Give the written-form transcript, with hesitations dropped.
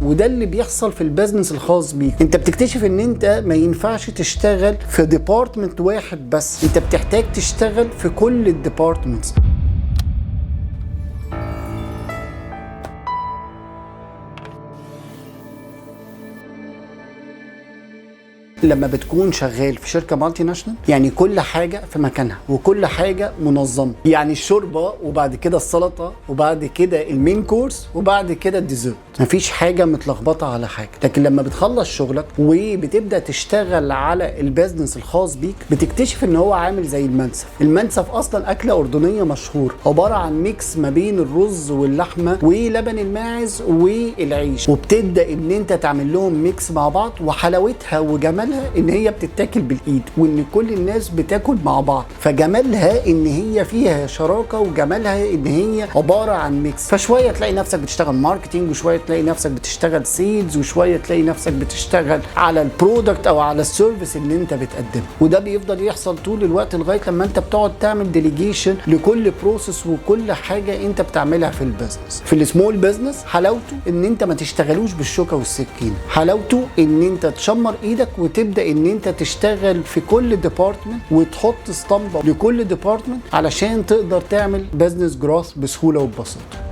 وده اللي بيحصل في البيزنس الخاص بيك. انت بتكتشف ان انت ما ينفعش تشتغل في ديبارتمنت واحد بس، انت بتحتاج تشتغل في كل الديبارتمنتس. لما بتكون شغال في شركه مالتي ناشونال، يعني كل حاجه في مكانها وكل حاجه منظمه، يعني الشوربه وبعد كده السلطه وبعد كده المين كورس وبعد كده الديزرت، مفيش حاجه متلخبطه على حاجه. لكن لما بتخلص شغلك وبتبدا تشتغل على البيزنس الخاص بيك، بتكتشف ان هو عامل زي المنسف. المنسف اصلا اكله اردنيه مشهوره، عباره عن ميكس ما بين الرز واللحمه ولبن الماعز والعيش، وبتبدا ان انت تعمل لهم ميكس مع بعض. وحلاوتها وجمالها ان هي بتتاكل بالايد، وان كل الناس بتاكل مع بعض. فجمالها ان هي فيها شراكه، وجمالها ان هي عباره عن ميكس. فشويه تلاقي نفسك بتشتغل ماركتينج، وشويه تلاقي نفسك بتشتغل سيلز، وشويه تلاقي نفسك بتشتغل على البرودكت او على السيرفيس اللي انت بتقدمه. وده بيفضل يحصل طول الوقت لغايه لما انت بتقعد تعمل ديليجيشن لكل بروسيس وكل حاجه انت بتعملها في البيزنس. في السمول بيزنس حلاوته ان انت ما تشتغلوش بالشوكه والسكينه، حلاوته ان انت تشمر ايدك وتبدا ان انت تشتغل في كل ديبارتمنت وتحط اسطمبه لكل ديبارتمنت علشان تقدر تعمل بزنس جروث بسهوله وببساطه.